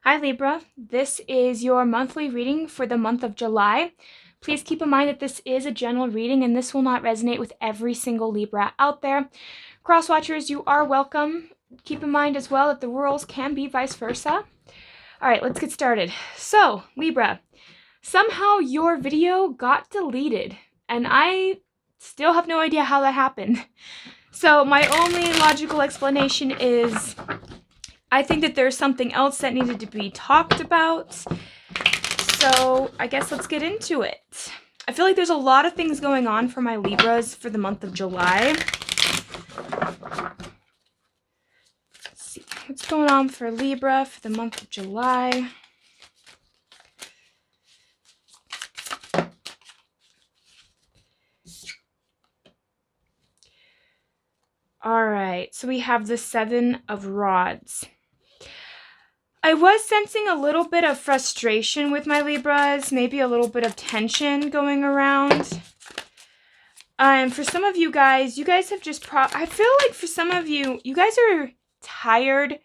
Hi Libra, this is your monthly reading for the month of July. Please keep in mind that this is a general reading and this will not resonate with every single Libra out there. Cross watchers, you are welcome. Keep in mind as well that the rules can be vice versa. All right, let's get started. So, Libra, somehow your video got deleted and I still have no idea how that happened. So my only logical explanation is I think that there's something else that needed to be talked about. So I guess let's get into it. I feel like there's a lot of things going on for my Libras for the month of July. Let's see what's going on for Libra for the month of July. All right, so we have the Seven of Rods. I was sensing a little bit of frustration with my Libras, maybe a little bit of tension going around. For some of you guys have just I feel like for some of you, you guys are tired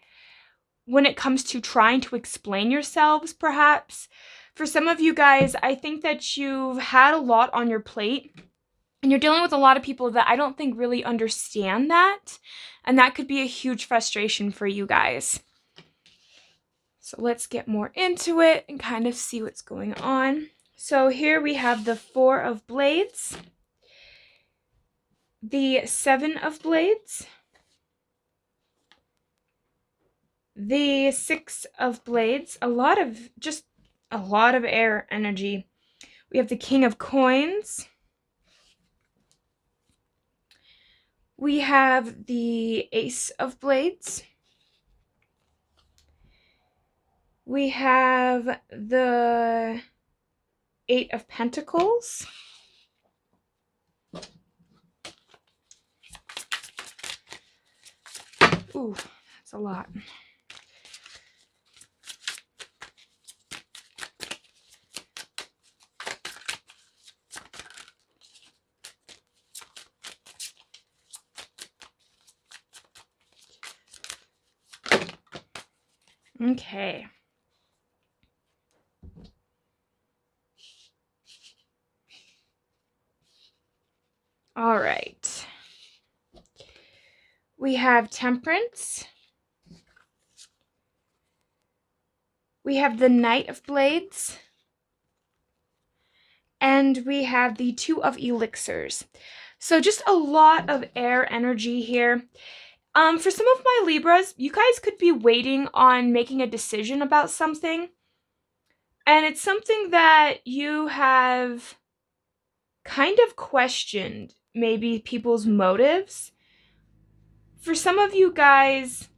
when it comes to trying to explain yourselves, perhaps. For some of you guys, I think that you've had a lot on your plate. And you're dealing with a lot of people that I don't think really understand that. And that could be a huge frustration for you guys. So let's get more into it and kind of see what's going on. So here we have the Four of Blades, the Seven of Blades, the Six of Blades, a lot of air energy. We have the King of Coins. We have the Ace of Blades. We have the Eight of Pentacles. Ooh, that's a lot. Okay. All right. We have Temperance. We have the Knight of Blades. And we have the Two of Elixirs. So just a lot of air energy here. For some of my Libras, you guys could be waiting on making a decision about something. And it's something that you have kind of questioned, maybe people's motives. For some of you guys,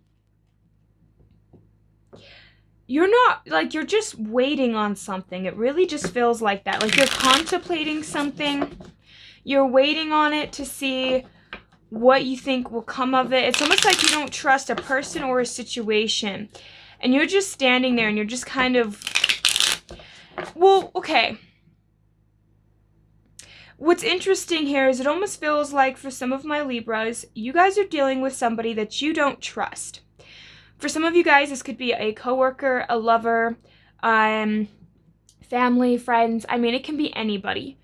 you're just waiting on something. It really just feels like that. Like you're contemplating something. You're waiting on it to see what you think will come of it. It's almost like you don't trust a person or a situation. And you're just standing there and you're just kind of, well, okay. What's interesting here is it almost feels like for some of my Libras, you guys are dealing with somebody that you don't trust. For some of you guys, this could be a coworker, a lover, family, friends. I mean, it can be anybody.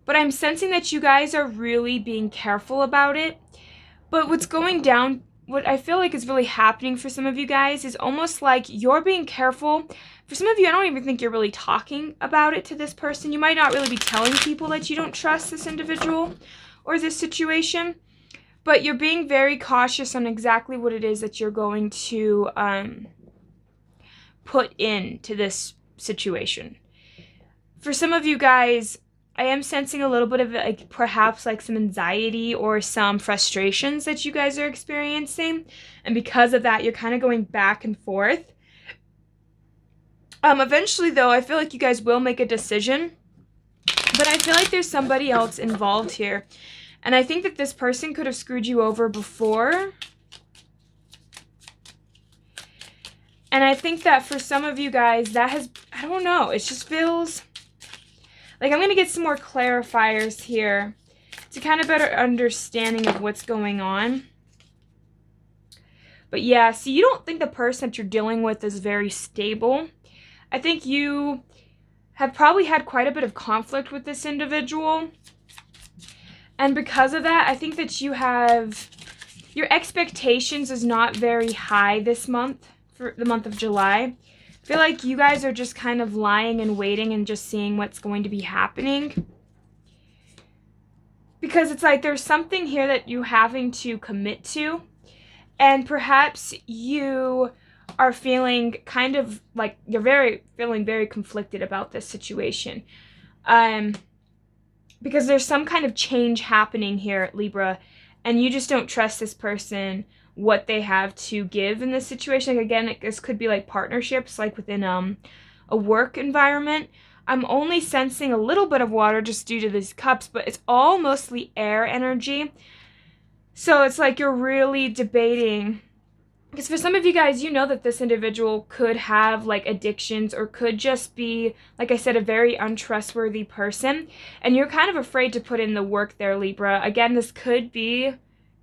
But I'm sensing that you guys are really being careful about it. But what's going down, what I feel like is really happening for some of you guys is almost like you're being careful. For some of you, I don't even think you're really talking about it to this person. You might not really be telling people that you don't trust this individual or this situation. But you're being very cautious on exactly what it is that you're going to put into this situation. For some of you guys, I am sensing a little bit of perhaps some anxiety or some frustrations that you guys are experiencing. And because of that, you're kind of going back and forth. Eventually, though, I feel like you guys will make a decision. But I feel like there's somebody else involved here. And I think that this person could have screwed you over before. And I think that for some of you guys, that has, I don't know, it just feels like I'm going to get some more clarifiers here to kind of better understanding of what's going on. But yeah, see, you don't think the person that you're dealing with is very stable. I think you have probably had quite a bit of conflict with this individual. And because of that, I think that your expectations is not very high this month, for the month of July. I feel like you guys are just kind of lying and waiting and just seeing what's going to be happening. Because it's like there's something here that you're having to commit to. And perhaps you are feeling kind of like you're feeling very conflicted about this situation. Because there's some kind of change happening here at Libra, and you just don't trust this person, what they have to give in this situation. Like, again, this could be like partnerships, like within a work environment. I'm only sensing a little bit of water just due to these cups, but it's all mostly air energy. So it's like you're really debating. Because for some of you guys, you know that this individual could have like addictions or could just be, like I said, a very untrustworthy person. And you're kind of afraid to put in the work there, Libra. Again, this could be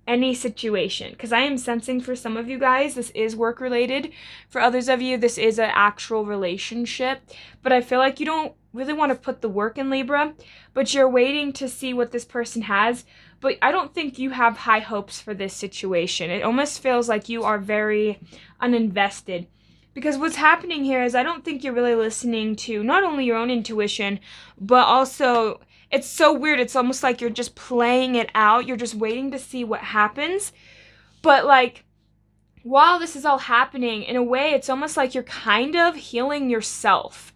any situation. Because I am sensing for some of you guys, this is work related. For others of you, this is an actual relationship. But I feel like you don't really want to put the work in, Libra. But you're waiting to see what this person has. But I don't think you have high hopes for this situation. It almost feels like you are very uninvested. Because what's happening here is I don't think you're really listening to not only your own intuition, but also, it's so weird. It's almost like you're just playing it out. You're just waiting to see what happens. But like, while this is all happening, in a way, it's almost like you're kind of healing yourself.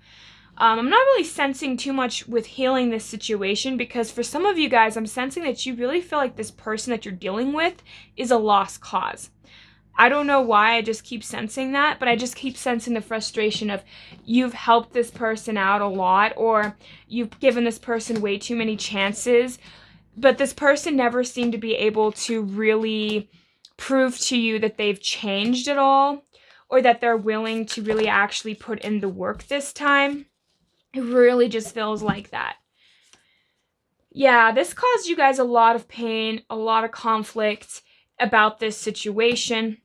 I'm not really sensing too much with healing this situation because for some of you guys, I'm sensing that you really feel like this person that you're dealing with is a lost cause. I don't know why I just keep sensing that, but I just keep sensing the frustration of you've helped this person out a lot or you've given this person way too many chances, but this person never seemed to be able to really prove to you that they've changed at all or that they're willing to really actually put in the work this time. It really just feels like that. Yeah, this caused you guys a lot of pain, a lot of conflict about this situation.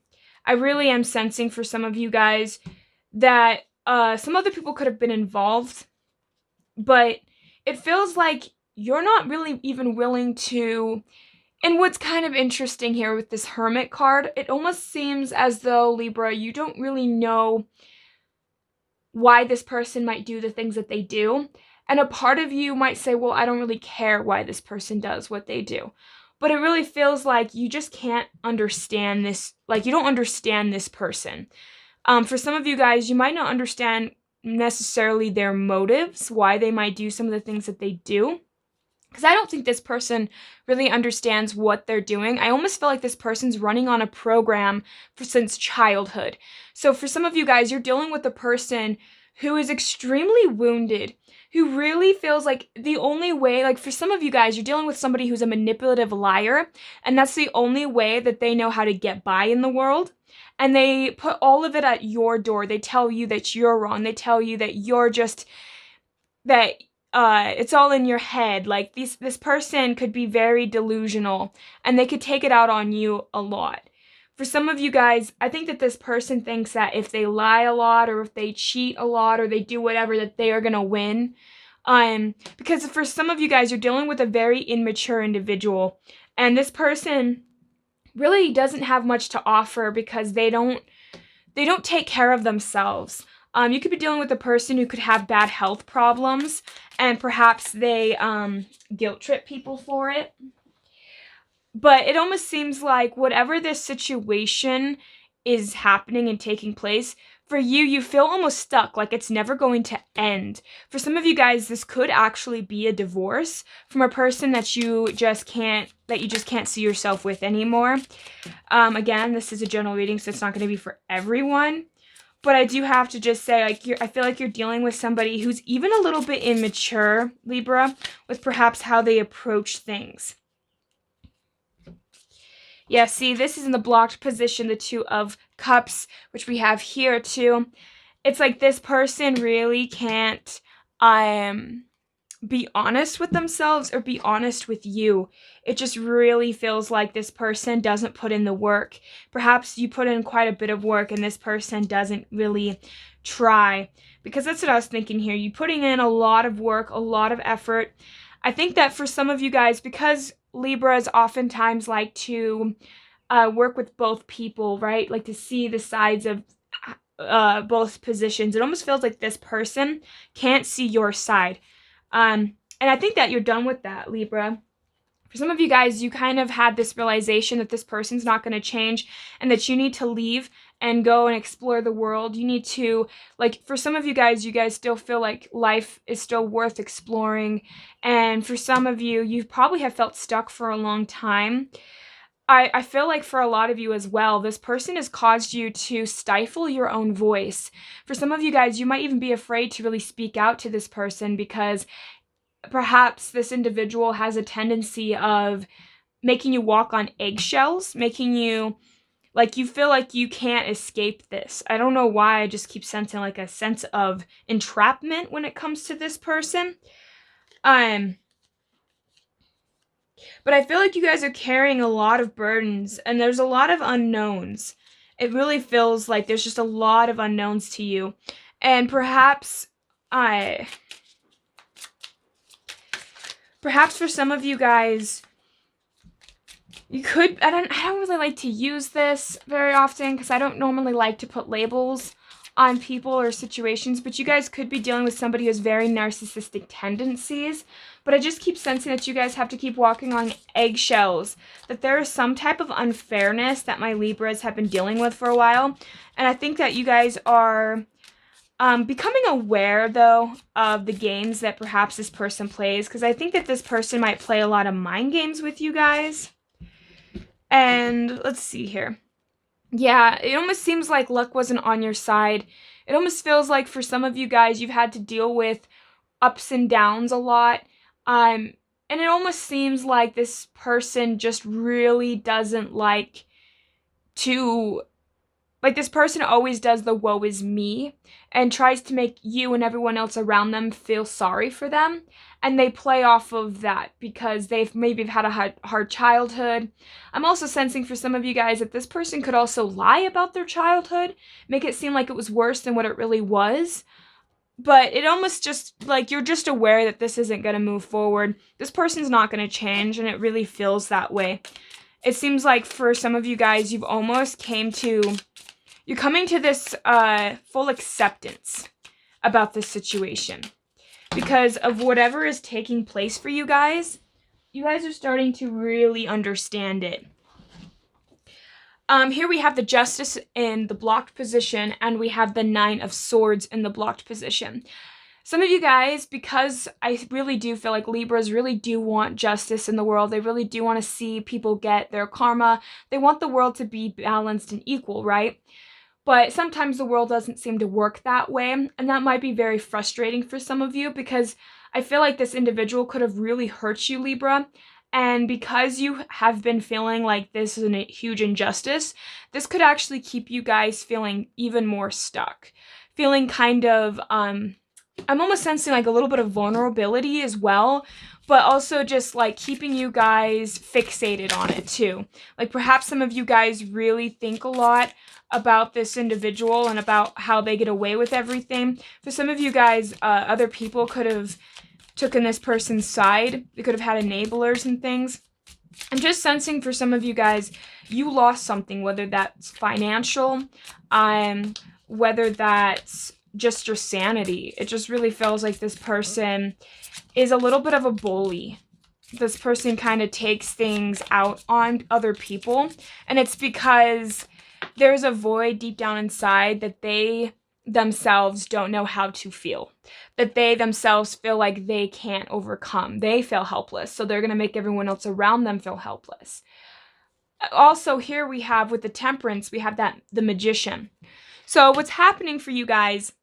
I really am sensing for some of you guys that some other people could have been involved, but it feels like you're not really even willing to. And what's kind of interesting here with this Hermit card, it almost seems as though, Libra, you don't really know why this person might do the things that they do. And a part of you might say, well, I don't really care why this person does what they do. But it really feels like you just can't understand this, like you don't understand this person. For some of you guys, you might not understand necessarily their motives, why they might do some of the things that they do. Because I don't think this person really understands what they're doing. I almost feel like this person's running on a program since childhood. So for some of you guys, you're dealing with a person who is extremely wounded, who really feels like the only way, like for some of you guys, you're dealing with somebody who's a manipulative liar, and that's the only way that they know how to get by in the world. And they put all of it at your door. They tell you that you're wrong. They tell you that you're just, that it's all in your head. Like this person could be very delusional and they could take it out on you a lot. For some of you guys, I think that this person thinks that if they lie a lot or if they cheat a lot or they do whatever, that they are going to win. Because for some of you guys, you're dealing with a very immature individual, and this person really doesn't have much to offer because they don't take care of themselves. You could be dealing with a person who could have bad health problems, and perhaps they guilt trip people for it. But it almost seems like whatever this situation is happening and taking place, for you, you feel almost stuck, like it's never going to end. For some of you guys, this could actually be a divorce from a person that you just can't see yourself with anymore. Again, this is a general reading, so it's not going to be for everyone. But I do have to just say, like, I feel like you're dealing with somebody who's even a little bit immature, Libra, with perhaps how they approach things. Yeah, see, this is in the blocked position, the Two of Cups, which we have here too. It's like this person really can't be honest with themselves or be honest with you. It just really feels like this person doesn't put in the work. Perhaps you put in quite a bit of work and this person doesn't really try. Because that's what I was thinking here. You're putting in a lot of work, a lot of effort. I think that for some of you guys, because Libras oftentimes like to work with both people, right? Like to see the sides of both positions. It almost feels like this person can't see your side. And I think that you're done with that, Libra. For some of you guys, you kind of had this realization that this person's not going to change and that you need to leave and go and explore the world. You need to, like, for some of you guys still feel like life is still worth exploring. And for some of you, you probably have felt stuck for a long time. I feel like for a lot of you as well, this person has caused you to stifle your own voice. For some of you guys, you might even be afraid to really speak out to this person because perhaps this individual has a tendency of making you walk on eggshells, making you, like, you feel like you can't escape this. I don't know why, I just keep sensing like a sense of entrapment when it comes to this person. But I feel like you guys are carrying a lot of burdens and there's a lot of unknowns. It really feels like there's just a lot of unknowns to you. And perhaps for some of you guys, you could, I don't really like to use this very often because I don't normally like to put labels on people or situations, but you guys could be dealing with somebody who has very narcissistic tendencies. But I just keep sensing that you guys have to keep walking on eggshells, that there is some type of unfairness that my Libras have been dealing with for a while. And I think that you guys are becoming aware, though, of the games that perhaps this person plays, because I think that this person might play a lot of mind games with you guys. And let's see here. Yeah, it almost seems like luck wasn't on your side. It almost feels like for some of you guys, you've had to deal with ups and downs a lot. And it almost seems like this person just really doesn't like to, like, this person always does the woe is me and tries to make you and everyone else around them feel sorry for them. And they play off of that because they've maybe had a hard childhood. I'm also sensing for some of you guys that this person could also lie about their childhood, make it seem like it was worse than what it really was. But it almost just, like, you're just aware that this isn't going to move forward. This person's not going to change, and it really feels that way. It seems like for some of you guys, you've almost you're coming to this full acceptance about this situation. Because of whatever is taking place for you guys are starting to really understand it. Here we have the Justice in the blocked position, and we have the 9 of Swords in the blocked position. Some of you guys, because I really do feel like Libras really do want justice in the world. They really do want to see people get their karma. They want the world to be balanced and equal, right? But sometimes the world doesn't seem to work that way, and that might be very frustrating for some of you because I feel like this individual could have really hurt you, Libra, and because you have been feeling like this is a huge injustice, this could actually keep you guys feeling even more stuck, feeling kind of, I'm almost sensing like a little bit of vulnerability as well, but also just like keeping you guys fixated on it too. Like perhaps some of you guys really think a lot about this individual and about how they get away with everything. For some of you guys, other people could have taken this person's side. They could have had enablers and things. I'm just sensing for some of you guys, you lost something, whether that's financial, whether that's just your sanity. It just really feels like this person is a little bit of a bully. This person kind of takes things out on other people, and it's because there's a void deep down inside that they themselves don't know how to feel, that they themselves feel like they can't overcome. They feel helpless, so they're going to make everyone else around them feel helpless. Also, here we have with the Temperance, we have the Magician. So what's happening for you guys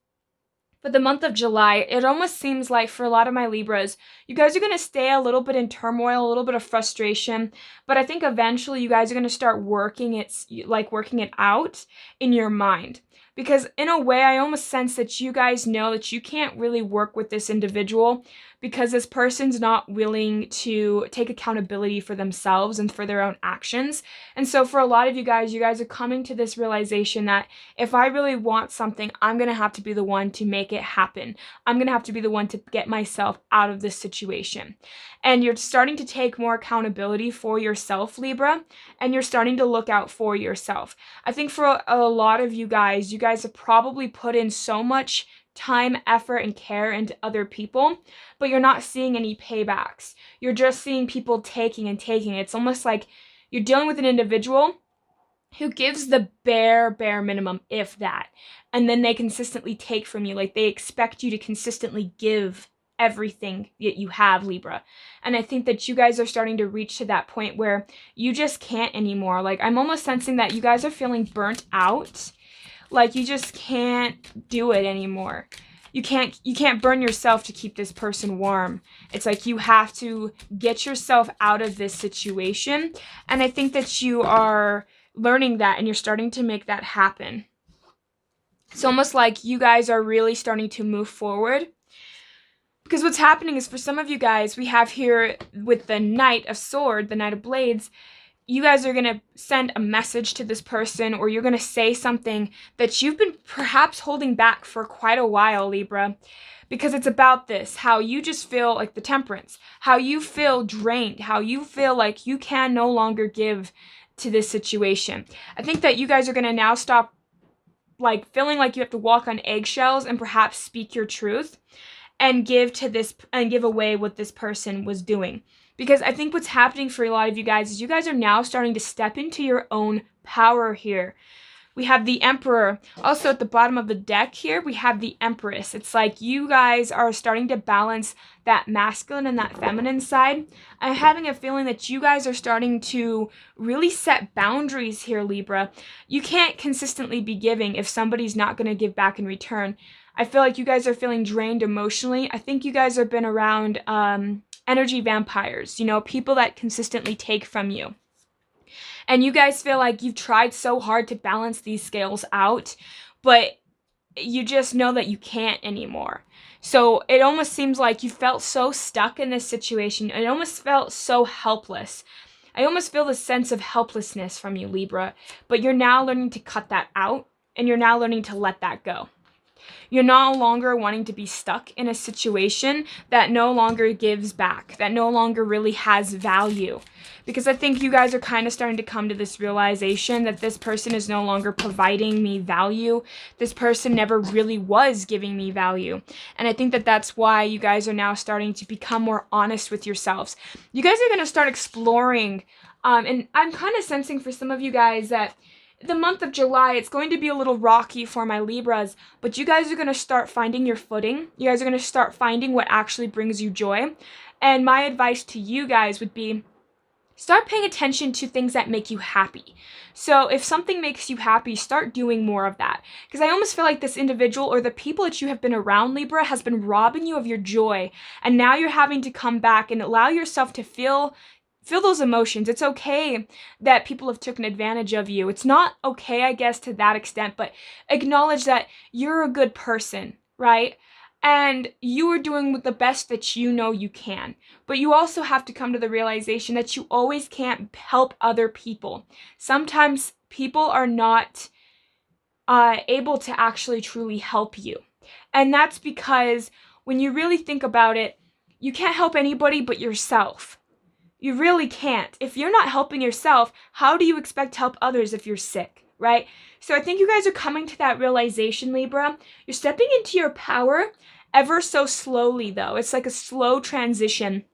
for the month of July, it almost seems like for a lot of my Libras, you guys are going to stay a little bit in turmoil, a little bit of frustration, but I think eventually you guys are going to start working it out in your mind. Because in a way, I almost sense that you guys know that you can't really work with this individual because this person's not willing to take accountability for themselves and for their own actions. And so for a lot of you guys are coming to this realization that if I really want something, I'm going to have to be the one to make it happen. I'm going to have to be the one to get myself out of this situation. And you're starting to take more accountability for yourself, Libra, and you're starting to look out for yourself. I think for a lot of you guys have probably put in so much time, effort, and care into other people, but you're not seeing any paybacks. You're just seeing people taking and taking. It's almost like you're dealing with an individual who gives the bare minimum, if that, and then they consistently take from you. Like, they expect you to consistently give everything that you have, Libra. And I think that you guys are starting to reach to that point where you just can't anymore. Like, I'm almost sensing that you guys are feeling burnt out. Like, you just can't do it anymore. You can't burn yourself to keep this person warm. It's like you have to get yourself out of this situation. And I think that you are learning that and you're starting to make that happen. It's almost like you guys are really starting to move forward. Because what's happening is, for some of you guys, we have here with the Knight of Swords, the Knight of Blades, you guys are going to send a message to this person, or you're going to say something that you've been perhaps holding back for quite a while, Libra, because it's about this, how you just feel like the temperance, how you feel drained, how you feel like you can no longer give to this situation. I think that you guys are going to now stop like feeling like you have to walk on eggshells and perhaps speak your truth and give away what this person was doing. Because I think what's happening for a lot of you guys is you guys are now starting to step into your own power here. We have the Emperor. Also at the bottom of the deck here, we have the Empress. It's like you guys are starting to balance that masculine and that feminine side. I'm having a feeling that you guys are starting to really set boundaries here, Libra. You can't consistently be giving if somebody's not going to give back in return. I feel like you guys are feeling drained emotionally. I think you guys have been around energy vampires, people that consistently take from you. And you guys feel like you've tried so hard to balance these scales out, but you just know that you can't anymore. So it almost seems like you felt so stuck in this situation. It almost felt so helpless. I almost feel the sense of helplessness from you, Libra, but you're now learning to cut that out, and you're now learning to let that go. You're no longer wanting to be stuck in a situation that no longer gives back, that no longer really has value. Because I think you guys are kind of starting to come to this realization that this person is no longer providing me value. This person never really was giving me value. And I think that that's why you guys are now starting to become more honest with yourselves. You guys are going to start exploring, and I'm kind of sensing for some of you guys that the month of July, it's going to be a little rocky for my Libras, but you guys are going to start finding your footing. You guys are going to start finding what actually brings you joy. And my advice to you guys would be, start paying attention to things that make you happy. So if something makes you happy, start doing more of that. Because I almost feel like this individual or the people that you have been around, Libra, has been robbing you of your joy. And now you're having to come back and allow yourself to feel those emotions. It's okay that people have taken advantage of you. It's not okay, I guess, to that extent, but acknowledge that you're a good person, right? And you are doing the best that you know you can. But you also have to come to the realization that you always can't help other people. Sometimes people are not able to actually truly help you. And that's because when you really think about it, you can't help anybody but yourself. You really can't. If you're not helping yourself, how do you expect to help others if you're sick, right? So I think you guys are coming to that realization, Libra. You're stepping into your power ever so slowly, though. It's like a slow transition.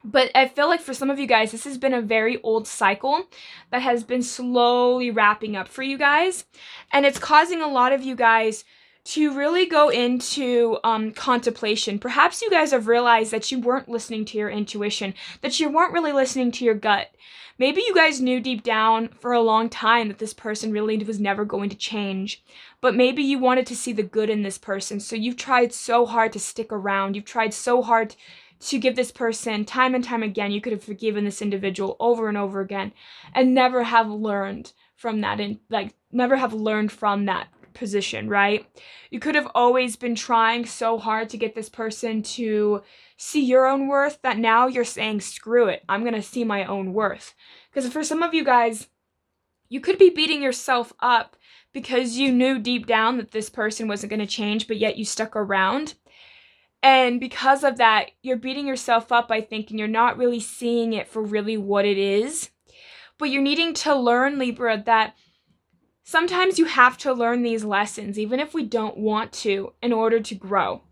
But I feel like for some of you guys, this has been a very old cycle that has been slowly wrapping up for you guys. And it's causing a lot of you guys to really go into contemplation. Perhaps you guys have realized that you weren't listening to your intuition, that you weren't really listening to your gut. Maybe you guys knew deep down for a long time that this person really was never going to change. But maybe you wanted to see the good in this person, so you've tried so hard to stick around. You've tried so hard to give this person time and time again. You could have forgiven this individual over and over again and never have learned from that, and never have learned from that position, right? You could have always been trying so hard to get this person to see your own worth that now you're saying, screw it, I'm going to see my own worth. Because for some of you guys, you could be beating yourself up because you knew deep down that this person wasn't going to change, but yet you stuck around. And because of that, you're beating yourself up, I think, and you're not really seeing it for really what it is. But you're needing to learn, Libra, that sometimes you have to learn these lessons, even if we don't want to, in order to grow.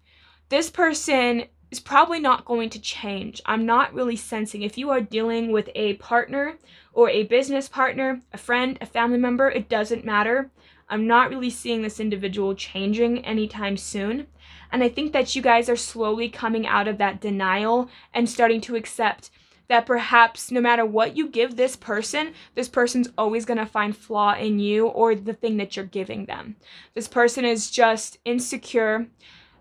This person is probably not going to change. I'm not really sensing. If you are dealing with a partner or a business partner, a friend, a family member, it doesn't matter. I'm not really seeing this individual changing anytime soon. And I think that you guys are slowly coming out of that denial and starting to accept that perhaps no matter what you give this person's always going to find flaw in you or the thing that you're giving them. This person is just insecure,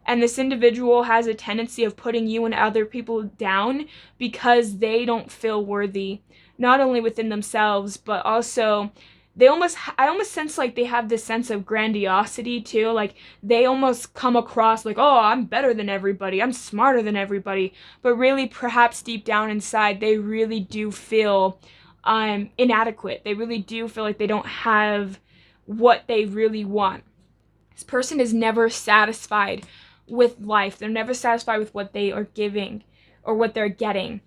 and this individual has a tendency of putting you and other people down because they don't feel worthy, not only within themselves, but also I almost sense like they have this sense of grandiosity too. Like they almost come across like, oh, I'm better than everybody, I'm smarter than everybody. But really, perhaps deep down inside, they really do feel inadequate. They really do feel like they don't have what they really want. This person is never satisfied with life. They're never satisfied with what they are giving or what they're getting.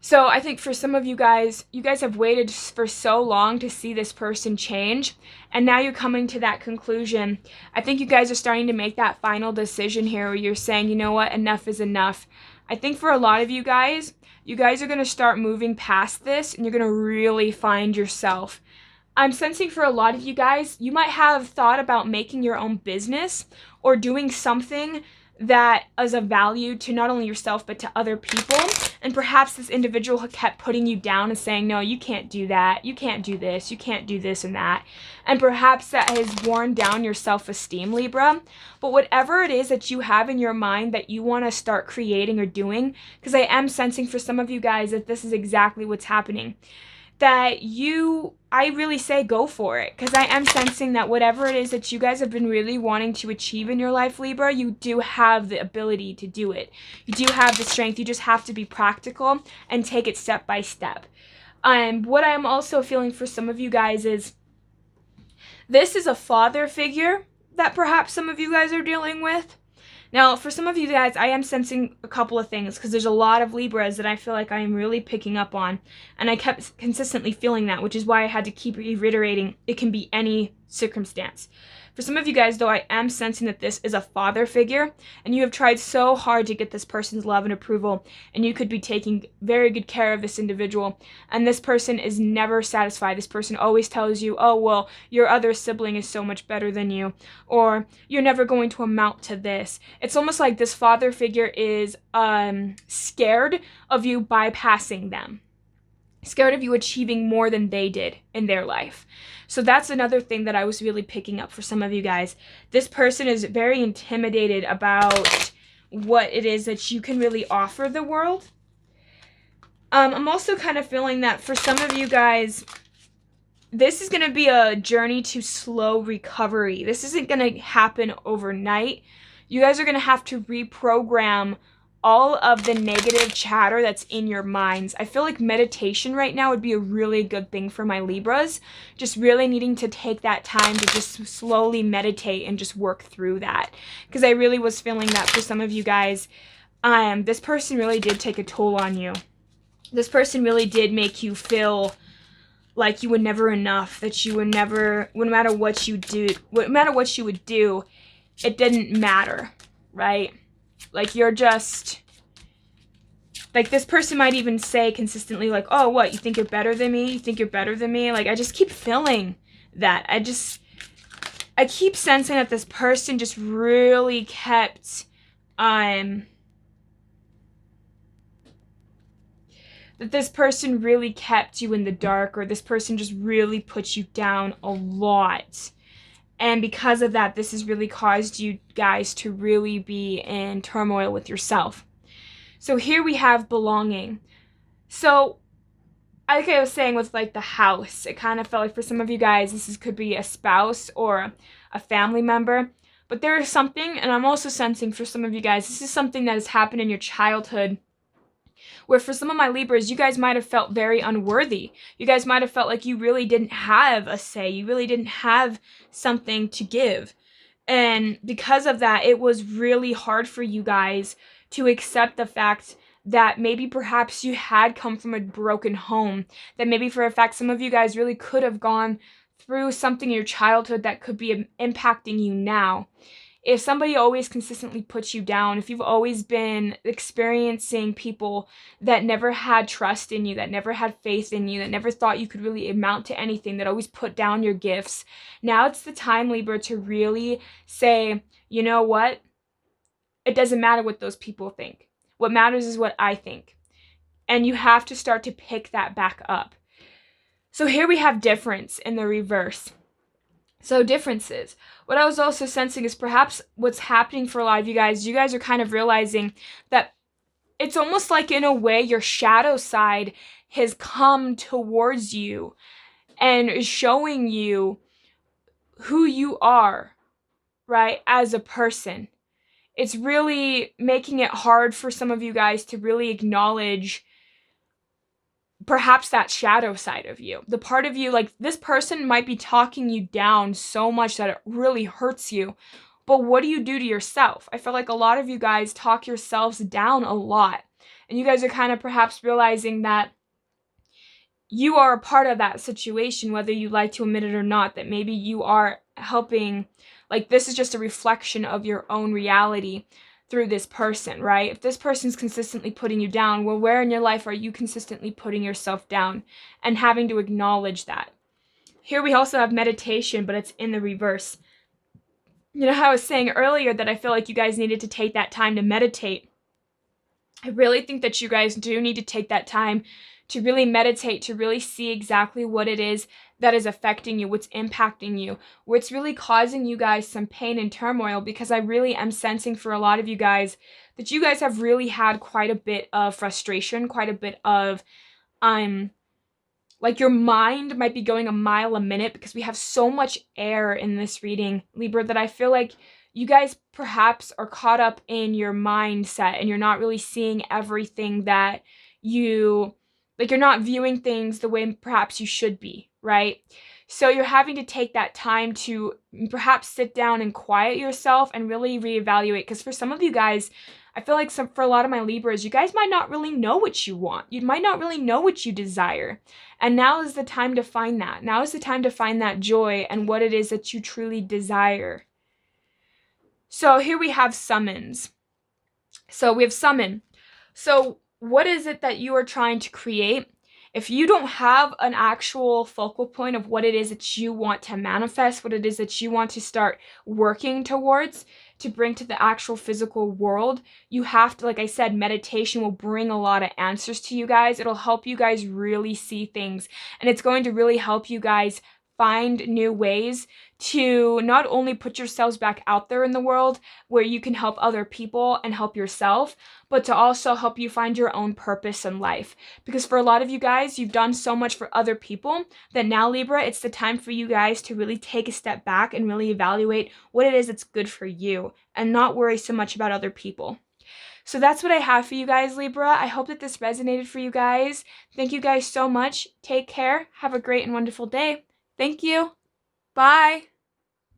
So I think for some of you guys have waited for so long to see this person change, and now you're coming to that conclusion. I think you guys are starting to make that final decision here where you're saying, you know what, enough is enough. I think for a lot of you guys are going to start moving past this, and you're going to really find yourself. I'm sensing for a lot of you guys, you might have thought about making your own business or doing something that is of value to not only yourself but to other people. And perhaps this individual kept putting you down and saying, no, you can't do that, you can't do this, you can't do this and that. And perhaps that has worn down your self-esteem, Libra. But whatever it is that you have in your mind that you want to start creating or doing, because I am sensing for some of you guys that this is exactly what's happening, that I really say go for it, because I am sensing that whatever it is that you guys have been really wanting to achieve in your life, Libra, you do have the ability to do it. You do have the strength. You just have to be practical and take it step by step. What I'm also feeling for some of you guys is this is a father figure that perhaps some of you guys are dealing with. Now, for some of you guys, I am sensing a couple of things, because there's a lot of Libras that I feel like I am really picking up on, and I kept consistently feeling that, which is why I had to keep reiterating it can be any circumstance. For some of you guys, though, I am sensing that this is a father figure, and you have tried so hard to get this person's love and approval, and you could be taking very good care of this individual, and this person is never satisfied. This person always tells you, oh, well, your other sibling is so much better than you, or you're never going to amount to this. It's almost like this father figure is scared of you bypassing them, scared of you achieving more than they did in their life. So that's another thing that I was really picking up for some of you guys. This person is very intimidated about what it is that you can really offer the world. I'm also kind of feeling that for some of you guys, this is going to be a journey to slow recovery. This isn't going to happen overnight. You guys are going to have to reprogram all of the negative chatter that's in your minds. I feel like meditation right now would be a really good thing for my Libras. Just really needing to take that time to just slowly meditate and just work through that. Because I really was feeling that for some of you guys, this person really did take a toll on you. This person really did make you feel like you were never enough, that you were never, no matter what you would do, it didn't matter, right? Like, you're just, like, this person might even say consistently, like, oh, what, you think you're better than me? You think you're better than me? Like, I just keep feeling that. I keep sensing that this person just really kept, that this person really kept you in the dark, or this person just really put you down a lot. And because of that, this has really caused you guys to really be in turmoil with yourself. So here we have belonging. So, like I was saying with like the house, it kind of felt like for some of you guys, could be a spouse or a family member. But there is something, and I'm also sensing for some of you guys, this is something that has happened in your childhood, where for some of my Libras, you guys might have felt very unworthy. You guys might have felt like you really didn't have a say. You really didn't have something to give. And because of that, it was really hard for you guys to accept the fact that maybe perhaps you had come from a broken home, that maybe for a fact some of you guys really could have gone through something in your childhood that could be impacting you now. If somebody always consistently puts you down, if you've always been experiencing people that never had trust in you, that never had faith in you, that never thought you could really amount to anything, that always put down your gifts, now it's the time, Libra, to really say, you know what? It doesn't matter what those people think. What matters is what I think. And you have to start to pick that back up. So here we have difference in the reverse. So differences. What I was also sensing is perhaps what's happening for a lot of you guys are kind of realizing that it's almost like in a way your shadow side has come towards you and is showing you who you are, right, as a person. It's really making it hard for some of you guys to really acknowledge perhaps that shadow side of you. The part of you, like this person might be talking you down so much that it really hurts you. But what do you do to yourself? I feel like a lot of you guys talk yourselves down a lot. And you guys are kind of perhaps realizing that you are a part of that situation, whether you like to admit it or not, that maybe you are helping, like this is just a reflection of your own reality through this person, right? If this person's consistently putting you down, well, where in your life are you consistently putting yourself down and having to acknowledge that? Here we also have meditation, but it's in the reverse. You know how I was saying earlier that I feel like you guys needed to take that time to meditate? I really think that you guys do need to take that time to really meditate, to really see exactly what it is that is affecting you, what's impacting you, what's really causing you guys some pain and turmoil, because I really am sensing for a lot of you guys that you guys have really had quite a bit of frustration, quite a bit of, like your mind might be going a mile a minute because we have so much air in this reading, Libra, that I feel like you guys perhaps are caught up in your mindset and you're not really seeing everything that you, like you're not viewing things the way perhaps you should be, right? So you're having to take that time to perhaps sit down and quiet yourself and really reevaluate. Because for some of you guys, I feel like for a lot of my Libras, you guys might not really know what you want. You might not really know what you desire. And now is the time to find that. Now is the time to find that joy and what it is that you truly desire. So here we have summons. So we have summon. So what is it that you are trying to create? If you don't have an actual focal point of what it is that you want to manifest, what it is that you want to start working towards to bring to the actual physical world, you have to, like I said, meditation will bring a lot of answers to you guys. It'll help you guys really see things, and it's going to really help you guys find new ways to not only put yourselves back out there in the world where you can help other people and help yourself, but to also help you find your own purpose in life. Because for a lot of you guys, you've done so much for other people that now, Libra, it's the time for you guys to really take a step back and really evaluate what it is that's good for you and not worry so much about other people. So that's what I have for you guys, Libra. I hope that this resonated for you guys. Thank you guys so much. Take care. Have a great and wonderful day. Thank you. Bye.